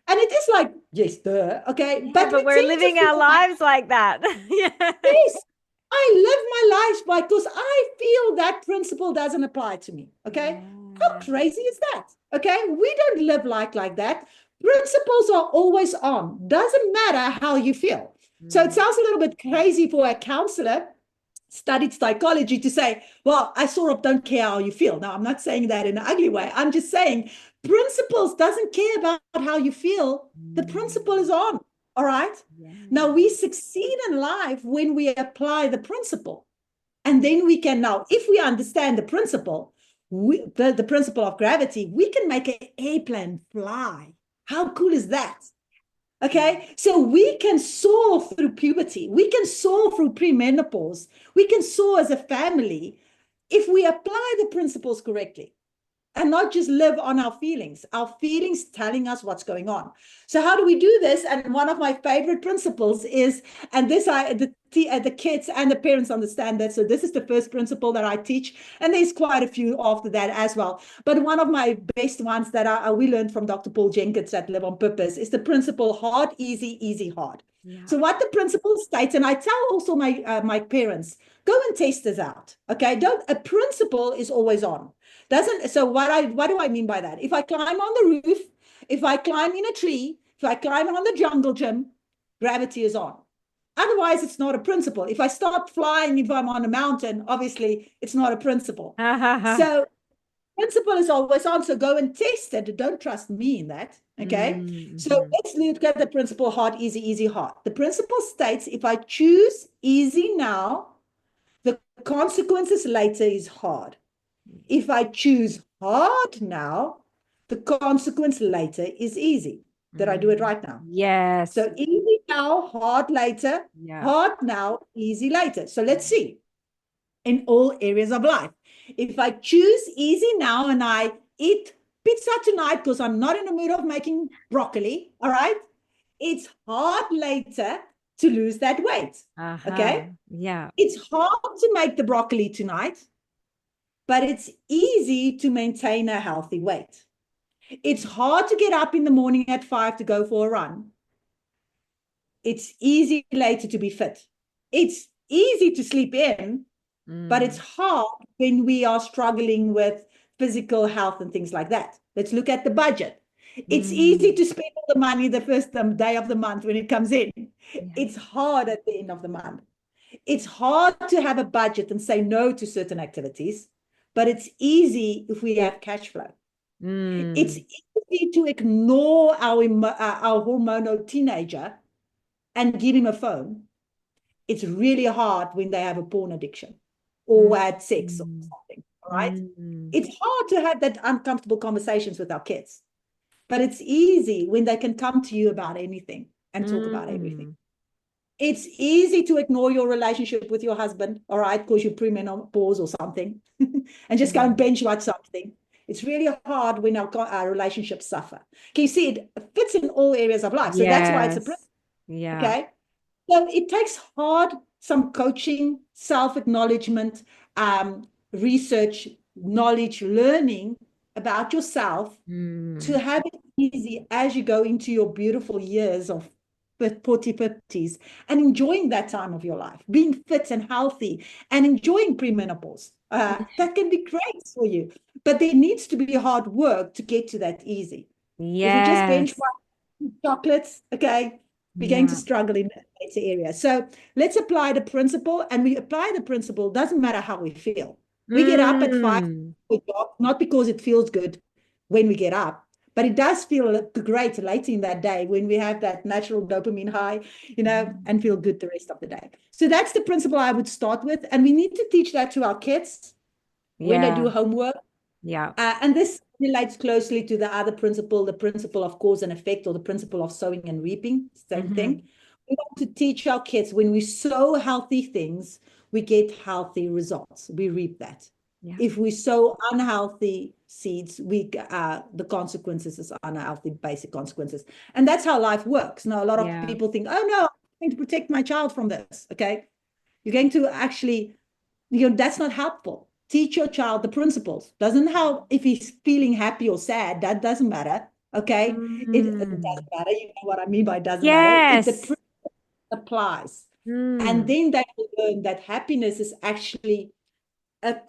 And it is like, yes, duh. Okay. Yeah, But but we we're tend to living our feel like, lives like that. Yeah. yes, I live my life because I feel that principle doesn't apply to me. Okay. How Yeah. crazy is that? Okay. We don't live like that. Principles are always on. Doesn't matter how you feel. So it Mm. sounds a little bit crazy for a counselor studied psychology to say, well, I sort of don't care how you feel. Now, I'm not saying that in an ugly way. I'm just saying principles doesn't care about how you feel. The principle Mm. is on. All right. Now, Yeah. we succeed in life when we apply the principle. And then we can now, if we understand the principle, the principle of gravity, we can make an airplane fly. How cool is that? Okay, so we can soar through puberty, we can soar through premenopause, we can soar as a family if we apply the principles correctly and not just live on our feelings telling us what's going on. So how do we do this? And one of my favorite principles is, and this the kids and the parents understand that. So this is the first principle that I teach, and there's quite a few after that as well. But one of my best ones that we learned from Dr. Paul Jenkins at Live on Purpose is the principle hard, easy, easy, hard. Yeah. So what the principle states, and I tell also my parents, go and test this out. Okay, don't a principle is always on. Doesn't so what do I mean by that? If I climb on the roof, if I climb in a tree, if I climb on the jungle gym, gravity is on. Otherwise, it's not a principle. If I start flying, if I'm on a mountain, obviously it's not a principle. So principle is always on. So go and test it. Don't trust me in that. Okay. So Mm-hmm. let's look at the principle hard, easy, easy, hard. The principle states if I choose easy now, the consequences later is hard. If I choose hard now, the consequence later is easy. Did I do it Mm. right now? Yes. So easy now, hard later, Yeah. hard now, easy later. So let's see in all areas of life. If I choose easy now and I eat pizza tonight because I'm not in the mood of making broccoli, all right, it's hard later to lose that weight. Uh-huh. Okay. Yeah. It's hard to make the broccoli tonight, but it's easy to maintain a healthy weight. It's hard to get up in the morning at 5 to go for a run. It's easy later to be fit. It's easy to sleep in, but it's Mm. hard when we are struggling with physical health and things like that. Let's look at the budget. It's easy Mm. to spend all the money the first day of the month when it comes in. Yeah. It's hard at the end of the month. It's hard to have a budget and say no to certain activities, but it's easy if we have cash flow. It's Mm. easy to ignore our hormonal teenager and give him a phone. It's really hard when they have a porn addiction or had sex or Mm. something. All right. Mm. It's hard to have that uncomfortable conversations with our kids, but it's easy when they can come to you about anything and talk about everything. Mm. It's easy to ignore your relationship with your husband, all right, because you're premenopause or something, and just go and Mm. binge watch something. It's really hard when our relationships suffer. Can you see it fits in all areas of life? So that's why it's a Yes. principle. Yeah. Okay. So it takes some coaching, self-acknowledgement, research, knowledge, learning about yourself Mm. to have it easy as you go into your beautiful years of 40, 50s and enjoying that time of your life, being fit and healthy and enjoying premenopause. That can be great for you. But there needs to be hard work to get to that easy. If we just Yes. benchmark chocolates, okay, we're going to Yeah. struggle in that area. So let's apply the principle, and we apply the principle, doesn't matter how we feel. We get up at 5 Mm. not because it feels good when we get up, but it does feel great later in that day when we have that natural dopamine high, and feel good the rest of the day. So that's the principle I would start with. And we need to teach that to our kids when they Yeah. do homework. Yeah. And this relates closely to the other principle, the principle of cause and effect, or the principle of sowing and reaping, same Hmm. thing. We want to teach our kids when we sow healthy things, we get healthy results. We reap that. Yeah. If we sow unhealthy seeds, the consequences is unhealthy, basic consequences. And that's how life works. Now, a lot of Yeah. people think, oh no, I'm going to protect my child from this. Okay. You're going to actually, that's not helpful. Teach your child the principles. Doesn't help if he's feeling happy or sad. That doesn't matter. Okay. It Mm. doesn't matter. You know what I mean by doesn't matter. The Yes. principle applies. And Mm. then they will learn that happiness is actually an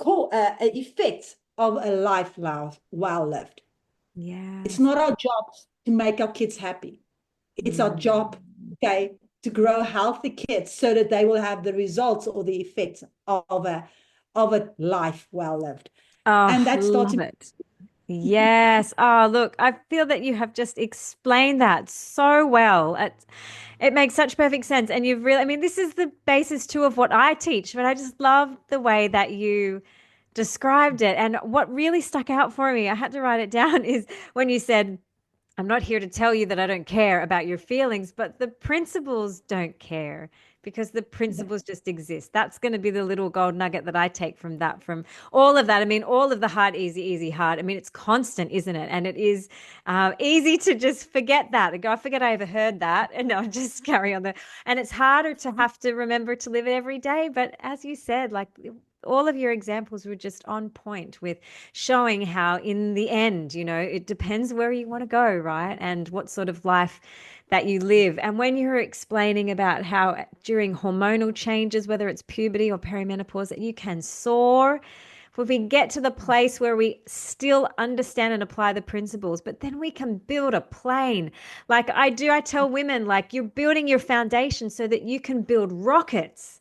effect of a life well lived. It's Yes. not our job to make our kids happy. It's our Mm. job, okay, to grow healthy kids so that they will have the results or the effects of a life well lived. And Oh, that starts love it. Yes. Oh, look, I feel that you have just explained that so well. It makes such perfect sense. And you've really, I mean, this is the basis too of what I teach, but I just love the way that you described it. And what really stuck out for me, I had to write it down, is when you said, I'm not here to tell you that I don't care about your feelings, but the principles don't care because the principles just exist. That's going to be the little gold nugget that I take from that, from all of that. I mean, all of the hard, easy, easy, hard. I mean, it's constant, isn't it? And it is easy to just forget that. I go, I forget I ever heard that. And I'll just carry on there. And it's harder to have to remember to live it every day. But as you said, like, all of your examples were just on point with showing how in the end, it depends where you want to go, right? And what sort of life that you live. And when you were explaining about how during hormonal changes, whether it's puberty or perimenopause, that you can soar. If we get to the place where we still understand and apply the principles, but then we can build a plane. Like I tell women, like, you're building your foundation so that you can build rockets.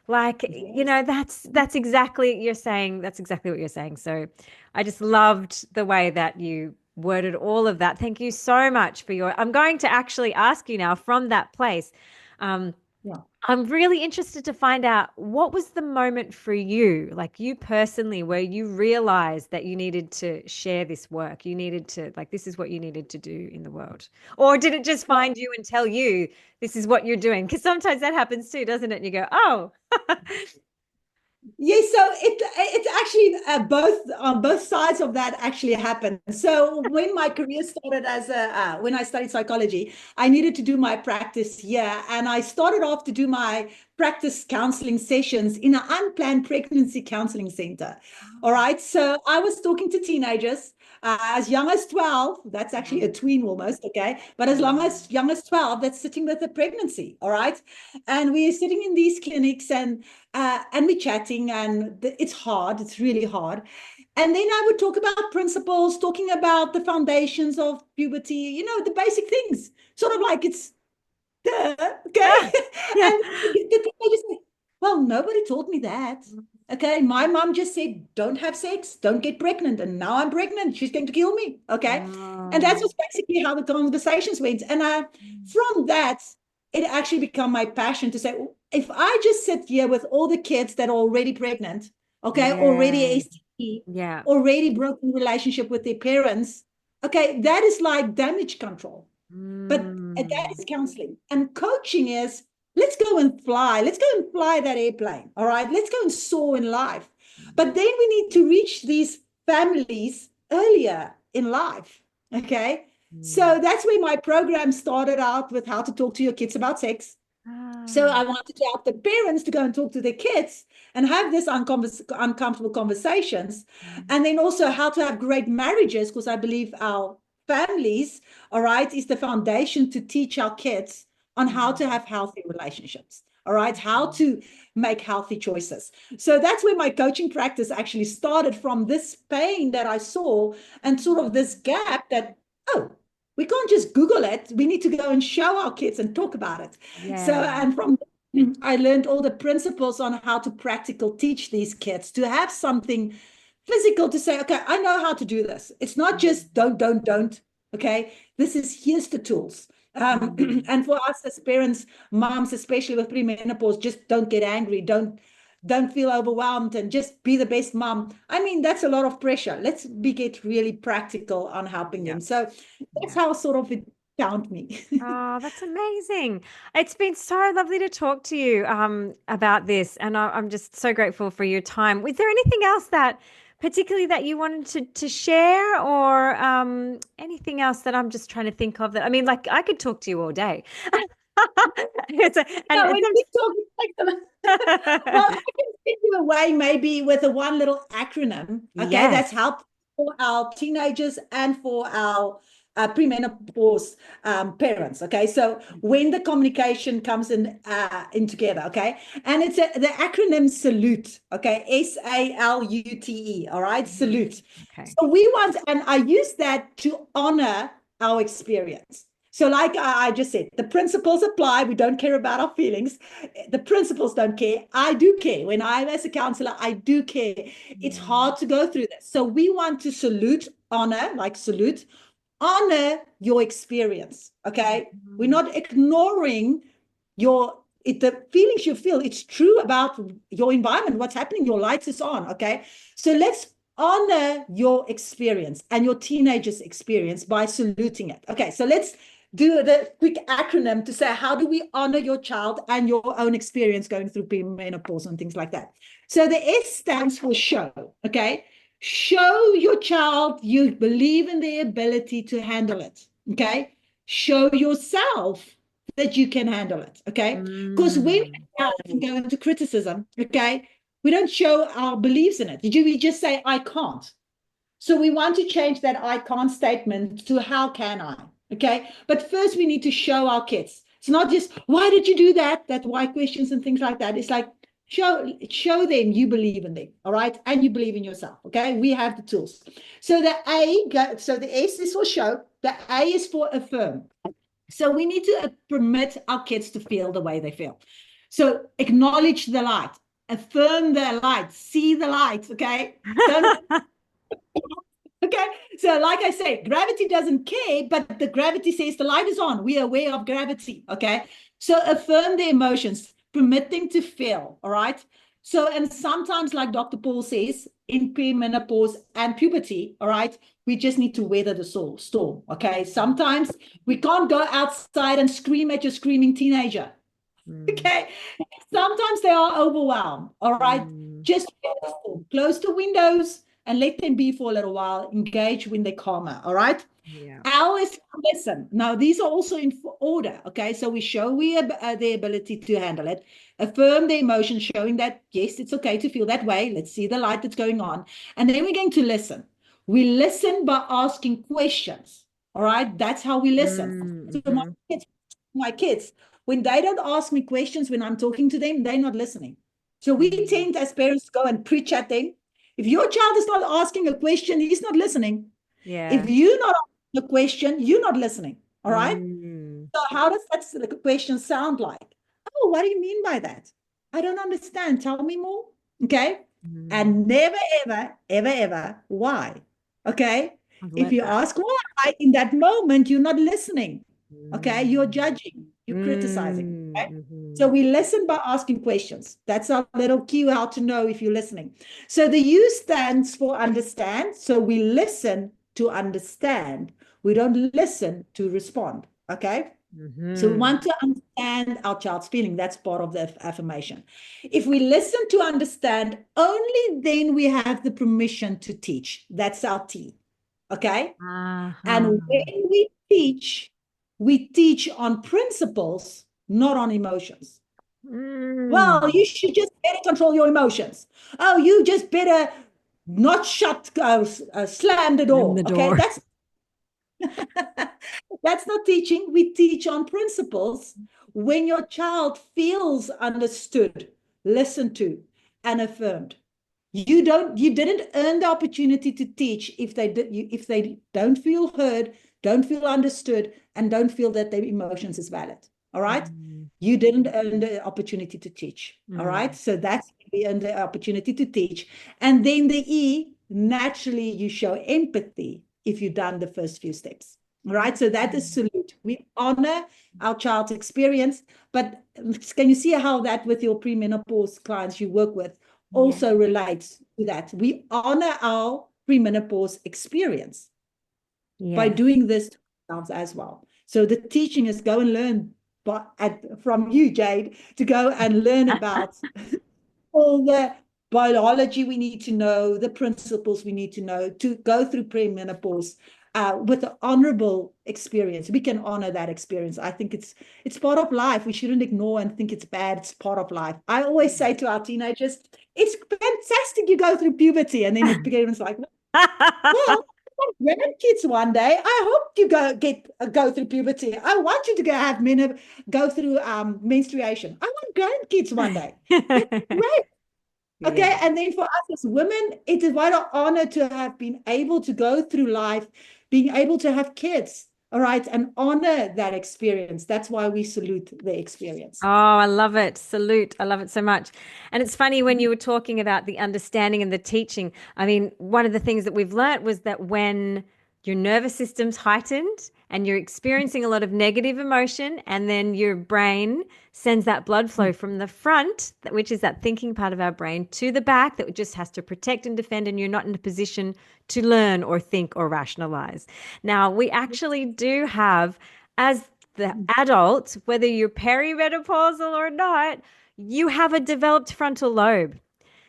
Like, yes. that's exactly you're saying. That's exactly what you're saying. So I just loved the way that you worded all of that. Thank you so much for I'm going to actually ask you now from that place. Um, Yeah. I'm really interested to find out, what was the moment for you, like you personally, where you realized that you needed to share this work? You needed to, like, this is what you needed to do in the world. Or did it just find you and tell you this is what you're doing? Because sometimes that happens too, doesn't it? And you go, oh, Yes, so it's actually both on both sides of that actually happened. So when my career started when I studied psychology, I needed to do my practice here, and I started off to do my practice counseling sessions in an unplanned pregnancy counseling center. All right, so I was talking to teenagers as young as 12. That's actually a tween almost, okay, but as long as young as 12, that's sitting with a pregnancy. All right, and we're sitting in these clinics and we're chatting, and it's hard. It's really hard. And then I would talk about principles, talking about the foundations of puberty, the basic things, sort of like it's duh, okay. ah, yeah. And the teenagers say, well, nobody told me that. Okay, my mom just said, don't have sex, don't get pregnant. And now I'm pregnant. She's going to kill me. Okay. And that's Oh, just basically how the conversations went. And from that, it actually became my passion to say, if I just sit here with all the kids that are already pregnant, okay, already yeah, STD, yeah. already broken relationship with their parents, okay, that is like damage control. But that Mm, is counseling. And coaching is, let's go and fly. Let's go and fly that airplane. All right. Let's go and soar in life. But then we need to reach these families earlier in life. Okay. So that's where my program started out, with how to talk to your kids about sex. So I wanted to help the parents to go and talk to their kids and have this uncomfortable conversations. And then also how to have great marriages, because I believe our families, all right, is the foundation to teach our kids on how to have healthy relationships. All right, how to make healthy choices. So that's where my coaching practice actually started, from this pain that I saw and sort of this gap that, oh, we can't just Google it. We need to go and show our kids and talk about it. So, and from I learned all the principles on how to practical teach these kids to have something physical to say, okay, I know how to do this. It's not just don't. Okay, here's the tools. And for us as parents, moms, especially with premenopause, just don't get angry. Don't feel overwhelmed, and just be the best mom. I mean, that's a lot of pressure. Let's get really practical on helping them. So that's how sort of it found me. Oh, that's amazing. It's been so lovely to talk to you about this. And I'm just so grateful for your time. Was there anything else that particularly that you wanted to share, or anything else that I'm just trying to think of that, I mean, like, I could talk to you all day. No, when we talk, well, I can send you away maybe with a one little acronym. Okay, that's helpful for our teenagers and for our premenopause parents. Okay, so when the communication comes in together, okay, and it's the acronym SALUTE. Okay, SALUTE. All right, SALUTE. Okay. So we want, and I use that to honor our experience. So like I just said, the principles apply. We don't care about our feelings. The principles don't care. I do care. When I'm as a counselor, I do care. It's hard to go through this. So we want to honor your experience. Okay. We're not ignoring the feelings you feel. It's true about your environment, what's happening. Your lights is on. Okay. So let's honor your experience and your teenager's experience by saluting it. Okay. So let's do the quick acronym to say, how do we honor your child and your own experience going through menopause and things like that? So the S stands for show. Okay. Show your child you believe in their ability to handle it. Okay. Show yourself that you can handle it. Okay. Because when we go into criticism, okay, we don't show our beliefs in it. We just say, I can't. So we want to change that I can't statement to how can I? Okay. But first we need to show our kids. It's not just, why did you do that? That why questions and things like that. It's like, show them you believe in them. All right. And you believe in yourself. Okay. We have the tools. So the S is for show. The A is for affirm. So we need to permit our kids to feel the way they feel. So acknowledge the light, affirm the light, see the light. Okay. Okay, so like I say, gravity doesn't care, but the gravity says the light is on. We are aware of gravity. Okay, so affirm the emotions, permit them to feel. All right. So, and sometimes, like Dr. Paul says, in premenopause and puberty, all right, we just need to weather the storm. Okay, sometimes we can't go outside and scream at your screaming teenager. Okay, sometimes they are overwhelmed. All right, just close the windows and let them be for a little while, engage when they're calmer, all right? Yeah. L is listen. Now, these are also in order, okay? So we show the ability to handle it, affirm the emotion, showing that, yes, it's okay to feel that way. Let's see the light that's going on. And then we're going to listen. We listen by asking questions, all right? That's how we listen. So my kids, when they don't ask me questions when I'm talking to them, they're not listening. So we tend as parents to go and preach at them. If your child is not asking a question, he's not listening. Yeah. If you're not asking a question, you're not listening. All right. So how does that question sound like? Oh, what do you mean by that? I don't understand. Tell me more. Okay. And never, ever, why? Okay. If you ask why in that moment, you're not listening. Okay. You're judging, you're criticizing. Okay? So we listen by asking questions. That's our little cue how to know if you're listening. So the U stands for understand. So we listen to understand. We don't listen to respond. Okay. So we want to understand our child's feeling. That's part of the affirmation. If we listen to understand, only then we have the permission to teach. That's our T. Okay. And Uh-huh. when we teach on principles, not on emotions. Well, Mm. you should just better control your emotions. Oh, you just better not slam the Slam door. the Okay. door. That's not teaching. We teach on principles. When your child feels understood, listened to, and affirmed, you didn't earn the opportunity to teach if they don't feel heard, don't feel understood, and don't feel that their emotions is valid. All right. Mm. You didn't earn the opportunity to teach. All right. Mm. So that's we earn the opportunity to teach. And then the E, naturally you show empathy if you've done the first few steps. All right. So that is salute. We honor our child's experience. But can you see how that with your premenopause clients you work with Yeah. also relates to that? We honor our premenopause experience by Yes. doing this to ourselves as well. So the teaching is go and learn from you, Jade, to go and learn about all the biology we need to know, the principles we need to know to go through premenopause with an honorable experience. We can honor that experience. I think it's part of life. We shouldn't ignore and think it's bad. It's part of life. I always say to our teenagers, it's fantastic you go through puberty. And then the parents like, well, grandkids one day. I hope you go through puberty. I want you to go through menstruation. I want grandkids one day. That's great. Yeah. Okay, and then for us as women, it is what an honor to have been able to go through life, being able to have kids, all right, and honor that experience. That's why we salute the experience. Oh, I love it. Salute. I love it so much. And it's funny when you were talking about the understanding and the teaching. I mean, one of the things that we've learnt was that when your nervous system's heightened and you're experiencing a lot of negative emotion, and then your brain sends that blood flow from the front, which is that thinking part of our brain, to the back that just has to protect and defend, and you're not in a position to learn or think or rationalize. Now, we actually do have, as the adult, whether you're perimenopausal or not, you have a developed frontal lobe.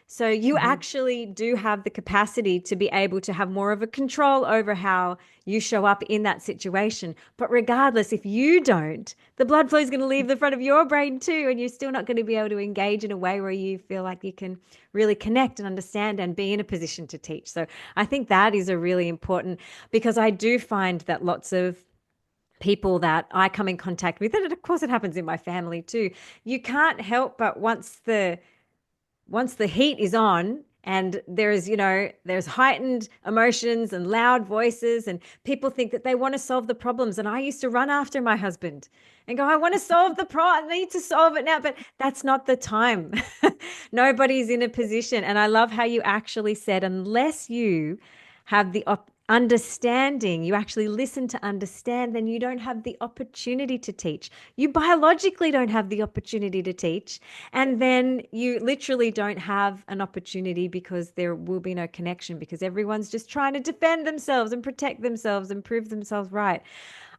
So you Mhm. actually do have the capacity to be able to have more of a control over how you show up in that situation. But regardless, if you don't, the blood flow is going to leave the front of your brain too, and you're still not going to be able to engage in a way where you feel like you can really connect and understand and be in a position to teach. So I think that is a really important, because I do find that lots of people that I come in contact with, and of course it happens in my family too, you can't help but once the heat is on and there's heightened emotions and loud voices, and people think that they want to solve the problems, and I used to run after my husband and go, I want to solve the problem, I need to solve it now, but that's not the time. Nobody's in a position. And I love how you actually said, unless you have the understanding, you actually listen to understand, then you don't have the opportunity to teach. You biologically don't have the opportunity to teach. And then you literally don't have an opportunity, because there will be no connection, because everyone's just trying to defend themselves and protect themselves and prove themselves right.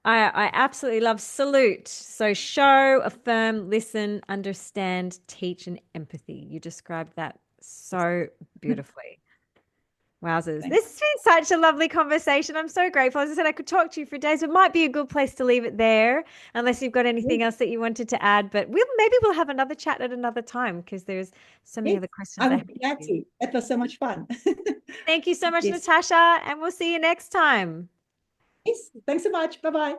I absolutely love salute. So show, affirm, listen, understand, teach, and empathy. You described that so beautifully. Wowzers. This Thanks. has been such a lovely conversation. I'm so grateful. As I said, I could talk to you for days. It might be a good place to leave it there, unless you've got anything else that you wanted to add. But maybe we'll have another chat at another time, because there's so many Yes, other questions I I would have be for glad you. to. That was so much fun. Thank you so much, Yes. Natasha, and we'll see you next time. Yes. Thanks so much. Bye bye.